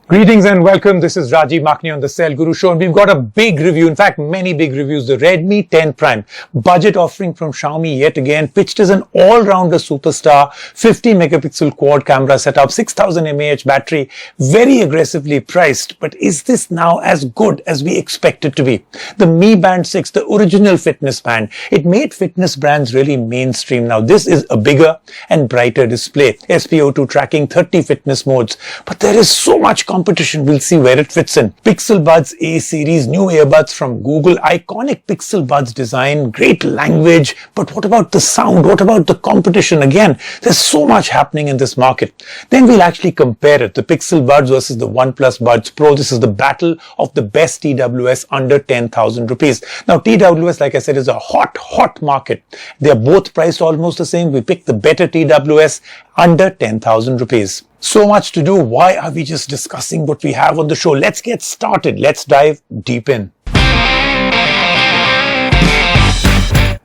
Greetings and welcome. This is Rajiv Makni on the Cell Guru Show, and we've got a big review. In fact, many big reviews. The Redmi 10 Prime, budget offering from Xiaomi yet again, pitched as an all-rounder superstar, 50 megapixel quad camera setup, 6000 mAh battery, very aggressively priced. But is this now as good as we expect it to be? The Mi Band 6, the original fitness band, it made fitness brands really mainstream. Now this is a bigger and brighter display, SpO2 tracking, 30 fitness modes, but there is so much competition. We'll see where it fits in. Pixel Buds A series, new earbuds from Google, iconic Pixel Buds design, great language, but what about the sound? What about the competition? Again, there's so much happening in this market. Then we'll actually compare it, the Pixel Buds versus the OnePlus Buds Pro. This is the battle of the best TWS under 10,000 rupees. Now TWS, like I said, is a hot market. They are both priced almost the same. We picked the better TWS under 10,000 rupees. So much to do. Why are we just discussing what we have on the show? Let's get started. Let's dive deep in.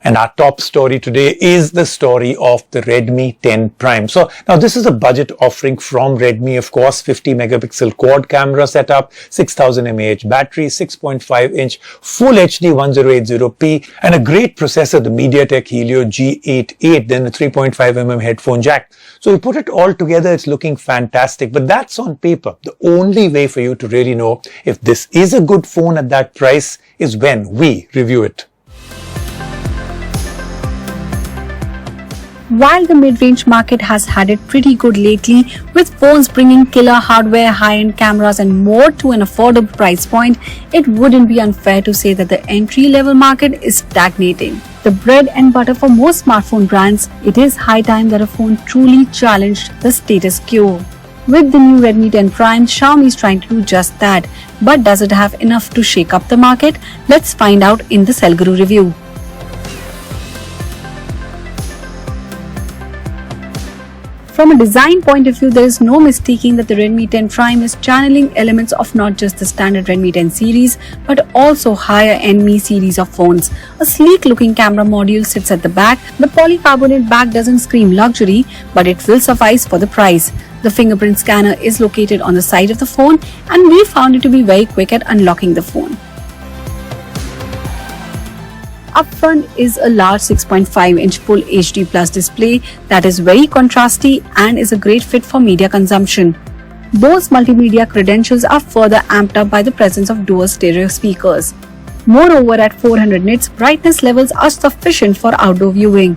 And our top story today is the story of the Redmi 10 Prime. So now this is a budget offering from Redmi, of course, 50 megapixel quad camera setup, 6000 mAh battery, 6.5-inch full HD 1080p, and a great processor, the MediaTek Helio G88, then a 3.5mm headphone jack. So we put it all together, it's looking fantastic, but that's on paper. The only way for you to really know if this is a good phone at that price is when we review it. While the mid-range market has had it pretty good lately, with phones bringing killer hardware, high-end cameras and more to an affordable price point, it wouldn't be unfair to say that the entry-level market is stagnating. The bread and butter for most smartphone brands, it is high time that a phone truly challenged the status quo. With the new Redmi 10 Prime, Xiaomi is trying to do just that. But does it have enough to shake up the market? Let's find out in the Cell Guru review. From a design point of view, there is no mistaking that the Redmi 10 Prime is channeling elements of not just the standard Redmi 10 series, but also higher-end Mi series of phones. A sleek-looking camera module sits at the back. The polycarbonate back doesn't scream luxury, but it will suffice for the price. The fingerprint scanner is located on the side of the phone, and we found it to be very quick at unlocking the phone. Up front is a large 6.5-inch Full HD Plus display that is very contrasty and is a great fit for media consumption. Those multimedia credentials are further amped up by the presence of dual stereo speakers. Moreover, at 400 nits, brightness levels are sufficient for outdoor viewing.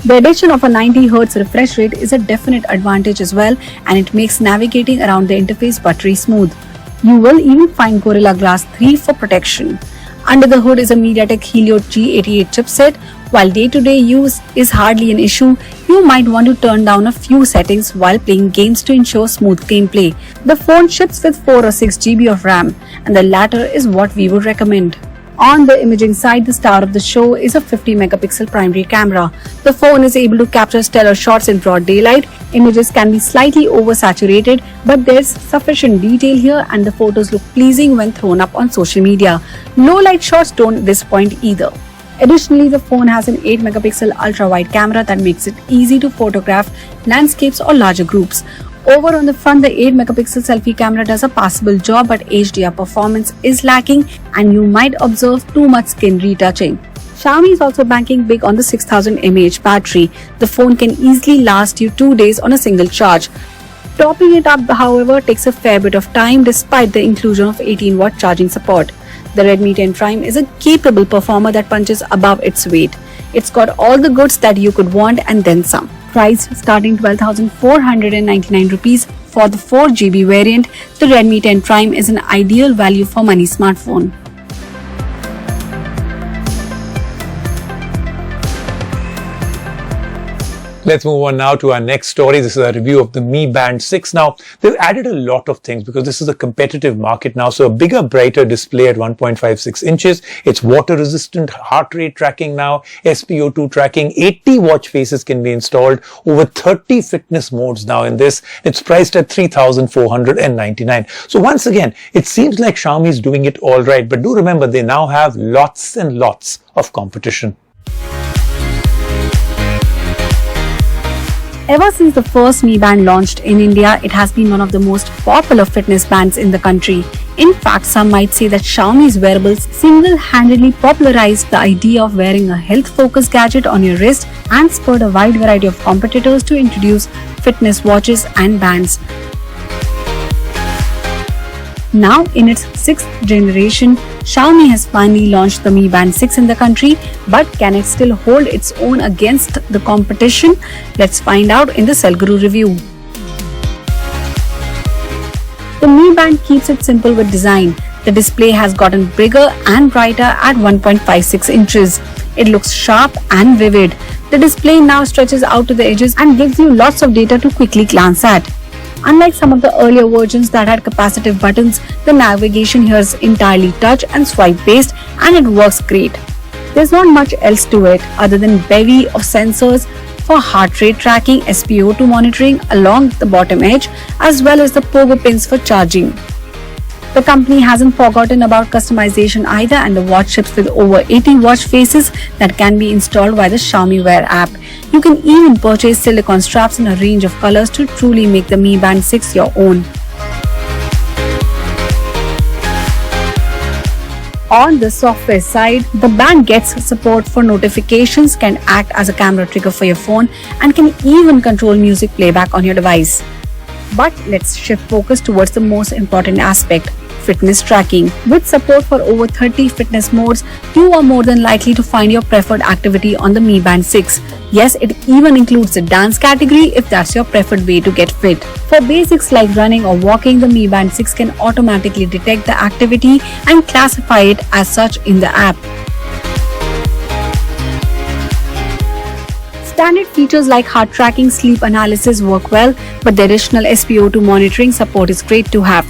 The addition of a 90Hz refresh rate is a definite advantage as well, and it makes navigating around the interface buttery smooth. You will even find Gorilla Glass 3 for protection. Under the hood is a MediaTek Helio G88 chipset. While day-to-day use is hardly an issue, you might want to turn down a few settings while playing games to ensure smooth gameplay. The phone ships with 4 or 6 GB of RAM, and the latter is what we would recommend. On the imaging side, the star of the show is a 50 megapixel primary camera. The phone is able to capture stellar shots in broad daylight. Images can be slightly oversaturated, but there's sufficient detail here and the photos look pleasing when thrown up on social media. Low light shots don't disappoint either. Additionally, the phone has an 8 megapixel ultra-wide camera that makes it easy to photograph landscapes or larger groups. Over on the front, the 8 megapixel selfie camera does a passable job, but HDR performance is lacking and you might observe too much skin retouching. Xiaomi is also banking big on the 6000 mAh battery. The phone can easily last you 2 days on a single charge. Topping it up, however, takes a fair bit of time despite the inclusion of 18-watt charging support. The Redmi 10 Prime is a capable performer that punches above its weight. It's got all the goods that you could want and then some. Priced starting 12,499 rupees for the 4GB variant, the Redmi 10 Prime is an ideal value for money smartphone. Let's move on now to our next story. This is a review of the Mi Band 6. Now, they've added a lot of things because this is a competitive market now. So a bigger, brighter display at 1.56 inches. It's water resistant, heart rate tracking now, SpO2 tracking, 80 watch faces can be installed, over 30 fitness modes now in this. It's priced at 3,499. So once again, it seems like Xiaomi is doing it all right. But do remember, they now have lots and lots of competition. Ever since the first Mi Band launched in India, it has been one of the most popular fitness bands in the country. In fact, some might say that Xiaomi's wearables single-handedly popularized the idea of wearing a health-focused gadget on your wrist and spurred a wide variety of competitors to introduce fitness watches and bands. Now, in its 6th generation, Xiaomi has finally launched the Mi Band 6 in the country, but can it still hold its own against the competition? Let's find out in the Cell Guru review. The Mi Band keeps it simple with design. The display has gotten bigger and brighter at 1.56 inches. It looks sharp and vivid. The display now stretches out to the edges and gives you lots of data to quickly glance at. Unlike some of the earlier versions that had capacitive buttons, the navigation here is entirely touch and swipe based, and it works great. There's not much else to it other than bevy of sensors for heart rate tracking, SpO2 monitoring along the bottom edge, as well as the pogo pins for charging. The company hasn't forgotten about customization either, and the watch ships with over 80 watch faces that can be installed via the Xiaomi Wear app. You can even purchase silicone straps in a range of colors to truly make the Mi Band 6 your own. On the software side, the band gets support for notifications, can act as a camera trigger for your phone, and can even control music playback on your device. But let's shift focus towards the most important aspect: fitness tracking. With support for over 30 fitness modes, you are more than likely to find your preferred activity on the Mi Band 6. Yes, it even includes the dance category if that's your preferred way to get fit. For basics like running or walking, the Mi Band 6 can automatically detect the activity and classify it as such in the app. Standard features like heart tracking, sleep analysis work well, but the additional SpO2 monitoring support is great to have.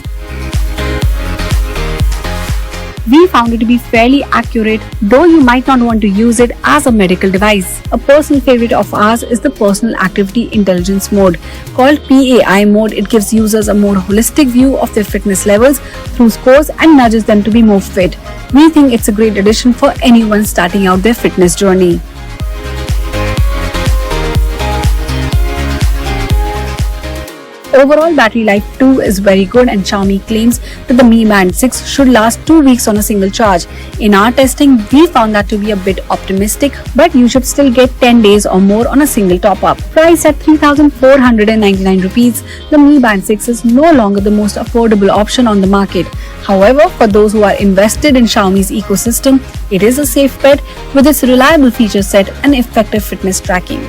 We found it to be fairly accurate, though you might not want to use it as a medical device. A personal favorite of ours is the Personal Activity Intelligence mode. Called PAI mode, it gives users a more holistic view of their fitness levels through scores and nudges them to be more fit. We think it's a great addition for anyone starting out their fitness journey. Overall battery life too is very good, and Xiaomi claims that the Mi Band 6 should last 2 weeks on a single charge. In our testing, we found that to be a bit optimistic, but you should still get 10 days or more on a single top-up. Priced at 3,499 rupees, the Mi Band 6 is no longer the most affordable option on the market. However, for those who are invested in Xiaomi's ecosystem, it is a safe bet with its reliable feature set and effective fitness tracking.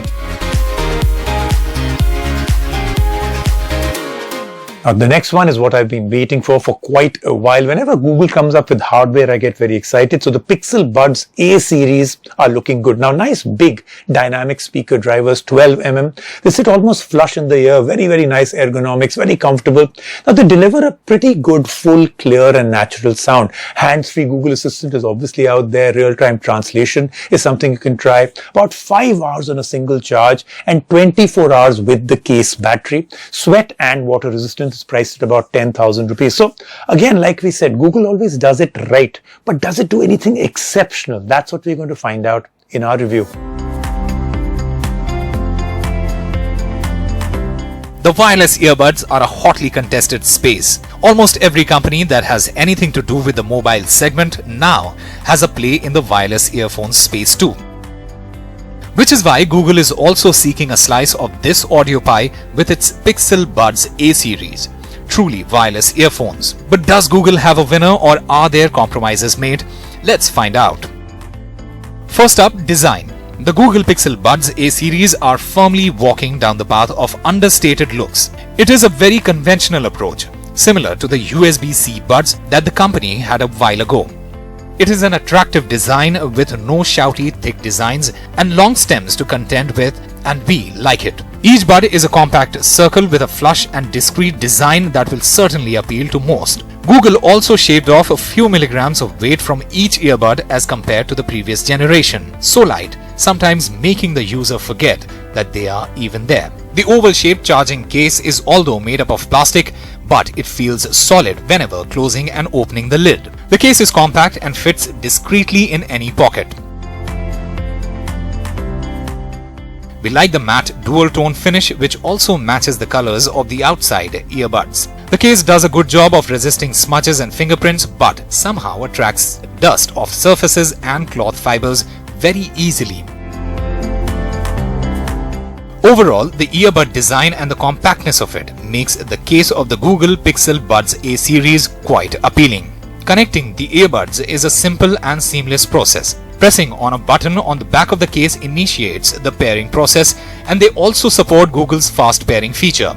Now, the next one is what I've been waiting for quite a while. Whenever Google comes up with hardware, I get very excited. So the Pixel Buds A series are looking good. Now, nice big dynamic speaker drivers, 12mm. They sit almost flush in the ear. Very, very nice ergonomics, very comfortable. Now, they deliver a pretty good, full, clear and natural sound. Hands-free Google Assistant is obviously out there. Real-time translation is something you can try. About 5 hours on a single charge and 24 hours with the case battery. Sweat and water resistance is priced at about 10,000 rupees. So again, like we said, Google always does it right, but does it do anything exceptional? That's what we're going to find out in our review. The wireless earbuds are a hotly contested space. Almost every company that has anything to do with the mobile segment now has a play in the wireless earphone space too. Which is why Google is also seeking a slice of this audio pie with its Pixel Buds A series, truly wireless earphones. But does Google have a winner, or are there compromises made? Let's find out. First up, design. The Google Pixel Buds A series are firmly walking down the path of understated looks. It is a very conventional approach, similar to the USB-C buds that the company had a while ago. It is an attractive design with no shouty thick designs and long stems to contend with, and we like it. Each bud is a compact circle with a flush and discreet design that will certainly appeal to most. Google also shaved off a few milligrams of weight from each earbud as compared to the previous generation. So light, sometimes making the user forget that they are even there. The oval-shaped charging case is although made up of plastic, but it feels solid whenever closing and opening the lid. The case is compact and fits discreetly in any pocket. We like the matte dual tone finish, which also matches the colors of the outside earbuds. The case does a good job of resisting smudges and fingerprints, but somehow attracts dust off surfaces and cloth fibers very easily. Overall, the earbud design and the compactness of it makes the case of the Google Pixel Buds A series quite appealing. Connecting the earbuds is a simple and seamless process. Pressing on a button on the back of the case initiates the pairing process, and they also support Google's fast pairing feature.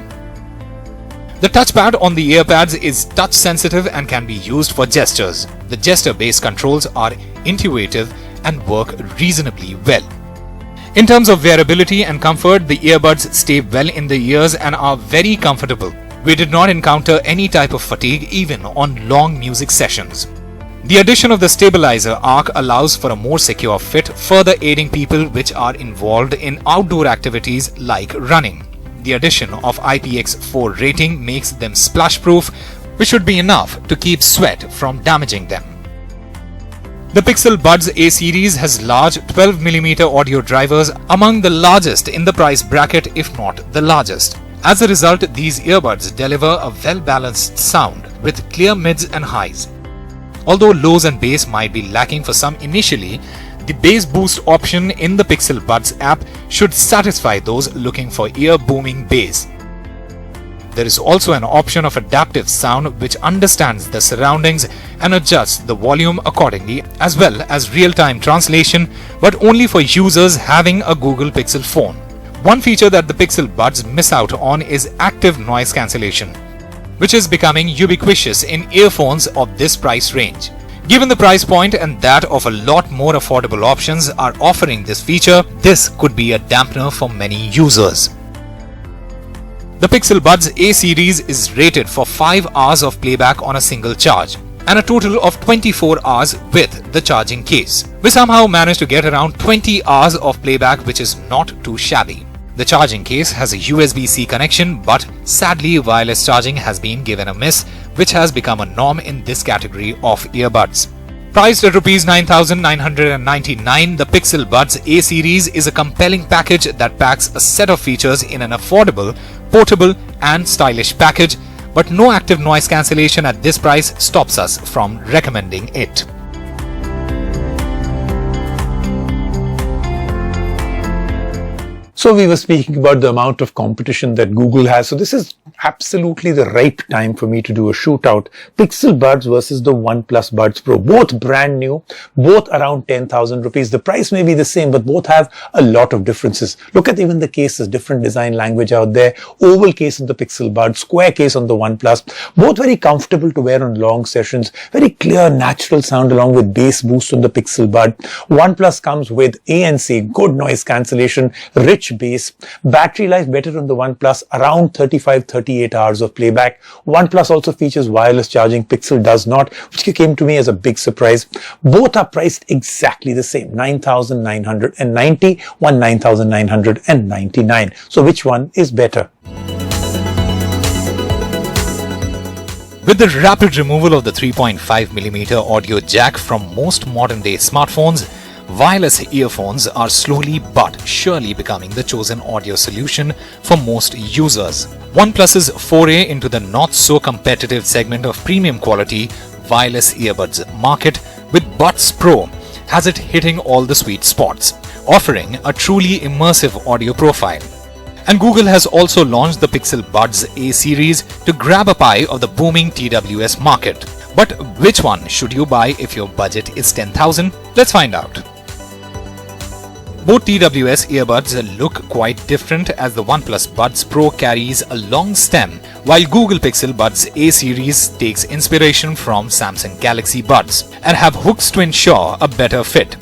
The touchpad on the earpads is touch sensitive and can be used for gestures. The gesture-based controls are intuitive and work reasonably well. In terms of wearability and comfort, the earbuds stay well in the ears and are very comfortable. We did not encounter any type of fatigue even on long music sessions. The addition of the stabilizer arc allows for a more secure fit, further aiding people which are involved in outdoor activities like running. The addition of IPX4 rating makes them splash-proof, which should be enough to keep sweat from damaging them. The Pixel Buds A series has large 12mm audio drivers, among the largest in the price bracket if not the largest. As a result, these earbuds deliver a well-balanced sound with clear mids and highs. Although lows and bass might be lacking for some initially, the bass boost option in the Pixel Buds app should satisfy those looking for ear-booming bass. There is also an option of adaptive sound which understands the surroundings and adjusts the volume accordingly, as well as real-time translation, but only for users having a Google Pixel phone. One feature that the Pixel Buds miss out on is active noise cancellation, which is becoming ubiquitous in earphones of this price range. Given the price point and that of a lot more affordable options are offering this feature, this could be a dampener for many users. The Pixel Buds A series is rated for 5 hours of playback on a single charge and a total of 24 hours with the charging case. We somehow managed to get around 20 hours of playback, which is not too shabby. The charging case has a USB-C connection, but sadly wireless charging has been given a miss, which has become a norm in this category of earbuds. Priced at ₹9,999, the Pixel Buds A series is a compelling package that packs a set of features in an affordable, portable and stylish package, but no active noise cancellation at this price stops us from recommending it. So we were speaking about the amount of competition that Google has. So this is absolutely the right time for me to do a shootout. Pixel Buds versus the OnePlus Buds Pro. Both brand new, both around 10,000 rupees. The price may be the same, but both have a lot of differences. Look at even the cases, different design language out there. Oval case on the Pixel Buds, square case on the OnePlus. Both very comfortable to wear on long sessions. Very clear, natural sound along with bass boost on the Pixel Bud. OnePlus comes with ANC, good noise cancellation, rich bass. Battery life better on the OnePlus, around 35-38 hours of playback. OnePlus also features wireless charging, Pixel does not, which came to me as a big surprise. Both are priced exactly the same, 9,990, one 9,999. So which one is better? With the rapid removal of the 3.5mm audio jack from most modern-day smartphones, wireless earphones are slowly but surely becoming the chosen audio solution for most users. OnePlus's foray into the not-so-competitive segment of premium quality wireless earbuds market with Buds Pro has it hitting all the sweet spots, offering a truly immersive audio profile. And Google has also launched the Pixel Buds A series to grab a pie of the booming TWS market. But which one should you buy if your budget is 10,000? Let's find out. Both TWS earbuds look quite different, as the OnePlus Buds Pro carries a long stem, while Google Pixel Buds A series takes inspiration from Samsung Galaxy Buds and have hooks to ensure a better fit.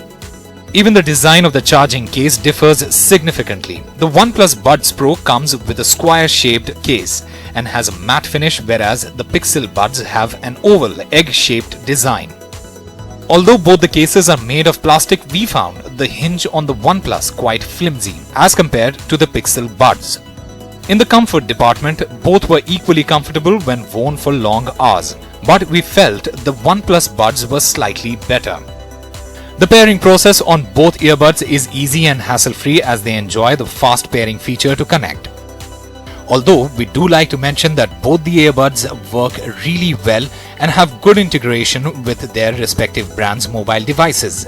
Even the design of the charging case differs significantly. The OnePlus Buds Pro comes with a square-shaped case and has a matte finish, whereas the Pixel Buds have an oval egg-shaped design. Although both the cases are made of plastic, we found the hinge on the OnePlus quite flimsy as compared to the Pixel Buds. In the comfort department, both were equally comfortable when worn for long hours, but we felt the OnePlus Buds were slightly better. The pairing process on both earbuds is easy and hassle-free as they enjoy the fast pairing feature to connect. Although we do like to mention that both the earbuds work really well and have good integration with their respective brands' mobile devices.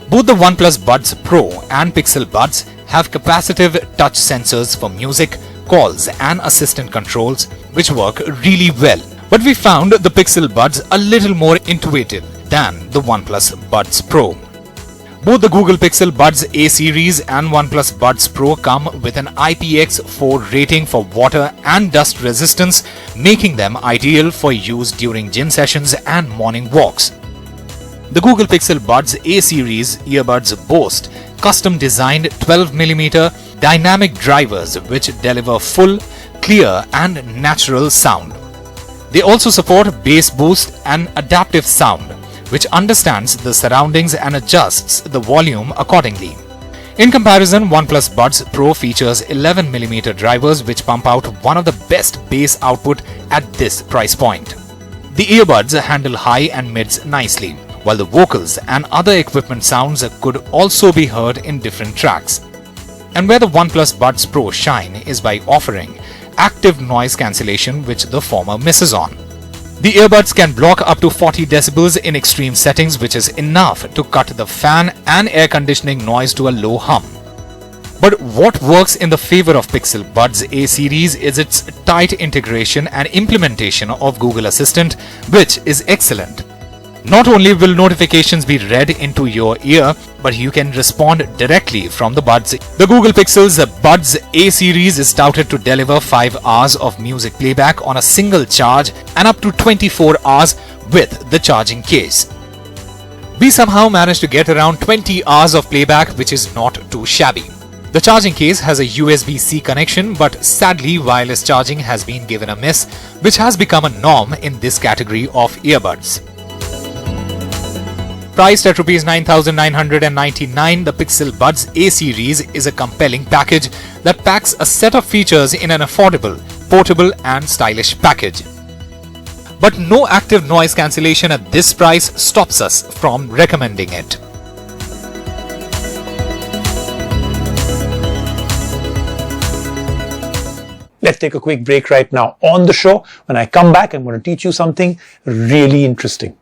Both the OnePlus Buds Pro and Pixel Buds have capacitive touch sensors for music, calls and assistant controls which work really well. But we found the Pixel Buds a little more intuitive than the OnePlus Buds Pro. Both the Google Pixel Buds A series and OnePlus Buds Pro come with an IPX4 rating for water and dust resistance, making them ideal for use during gym sessions and morning walks. The Google Pixel Buds A series earbuds boast custom-designed 12mm dynamic drivers which deliver full, clear and natural sound. They also support bass boost and adaptive sound, which understands the surroundings and adjusts the volume accordingly. In comparison, OnePlus Buds Pro features 11mm drivers which pump out one of the best bass output at this price point. The earbuds handle high and mids nicely, while the vocals and other equipment sounds could also be heard in different tracks. And where the OnePlus Buds Pro shine is by offering active noise cancellation which the former misses on. The earbuds can block up to 40 decibels in extreme settings, which is enough to cut the fan and air conditioning noise to a low hum. But what works in the favor of Pixel Buds A series is its tight integration and implementation of Google Assistant, which is excellent. Not only will notifications be read into your ear, but you can respond directly from the buds. The Google Pixel's Buds A series is touted to deliver 5 hours of music playback on a single charge and up to 24 hours with the charging case. We somehow managed to get around 20 hours of playback, which is not too shabby. The charging case has a USB-C connection, but sadly wireless charging has been given a miss, which has become a norm in this category of earbuds. Priced at Rs 9,999, the Pixel Buds A series is a compelling package that packs a set of features in an affordable, portable and stylish package. But no active noise cancellation at this price stops us from recommending it. Let's take a quick break right now on the show. When I come back, I'm going to teach you something really interesting.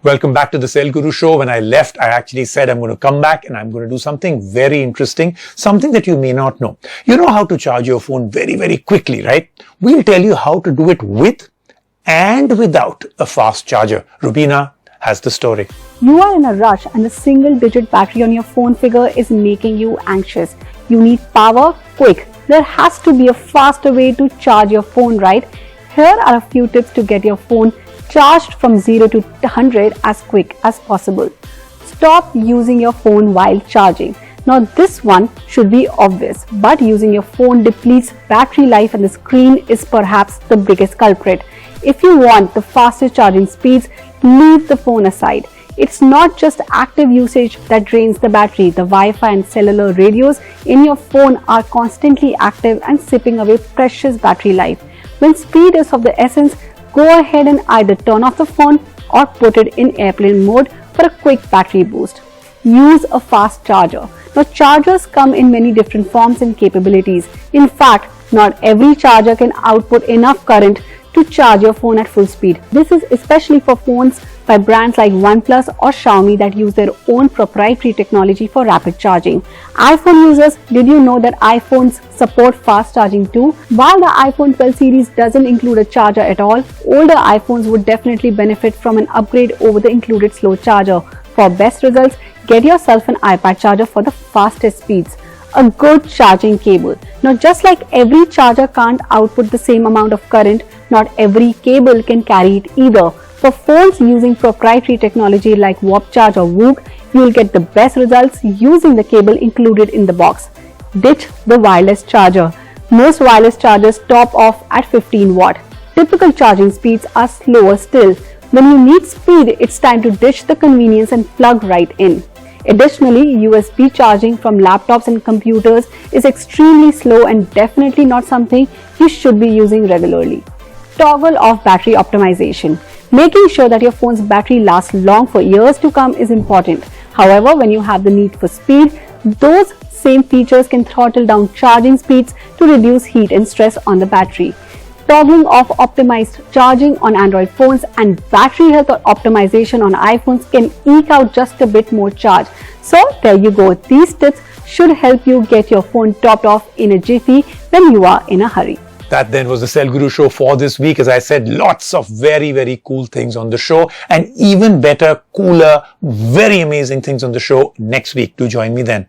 Welcome back to the Cell Guru Show. When I left, I actually said I'm going to come back and I'm going to do something very interesting, something that you may not know. You know how to charge your phone very, very quickly, right? We'll tell you how to do it with and without a fast charger. Rubina has the story. You are in a rush and the single-digit battery on your phone figure is making you anxious. You need power quick. There has to be a faster way to charge your phone, right? Here are a few tips to get your phone charged from 0 to 100 as quick as possible. Stop using your phone while charging. Now this one should be obvious, but using your phone depletes battery life and the screen is perhaps the biggest culprit. If you want the fastest charging speeds, leave the phone aside. It's not just active usage that drains the battery. The Wi-Fi and cellular radios in your phone are constantly active and sipping away precious battery life. When speed is of the essence, go ahead and either turn off the phone or put it in airplane mode for a quick battery boost. Use a fast charger. Now chargers come in many different forms and capabilities. In fact, not every charger can output enough current to charge your phone at full speed. This is especially for phones by brands like OnePlus or Xiaomi that use their own proprietary technology for rapid charging. iPhone users, did you know that iPhones support fast charging too? While the iPhone 12 series doesn't include a charger at all, older iPhones would definitely benefit from an upgrade over the included slow charger. For best results, get yourself an iPad charger for the fastest speeds. A good charging cable. Now just like every charger can't output the same amount of current, not every cable can carry it either. For phones using proprietary technology like Warp Charge or Whoop, you will get the best results using the cable included in the box. Ditch the wireless charger. Most wireless chargers top off at 15 watt. Typical charging speeds are slower still. When you need speed, it's time to ditch the convenience and plug right in. Additionally, USB charging from laptops and computers is extremely slow and definitely not something you should be using regularly. Toggle off battery optimization. Making sure that your phone's battery lasts long for years to come is important. However, when you have the need for speed, those same features can throttle down charging speeds to reduce heat and stress on the battery. Toggling off optimized charging on Android phones and battery health or optimization on iPhones can eke out just a bit more charge. So there you go. These tips should help you get your phone topped off in a jiffy when you are in a hurry. That then was the Cell Guru show for this week. As I said, lots of very, very cool things on the show and even better, cooler, very amazing things on the show next week. Do join me then.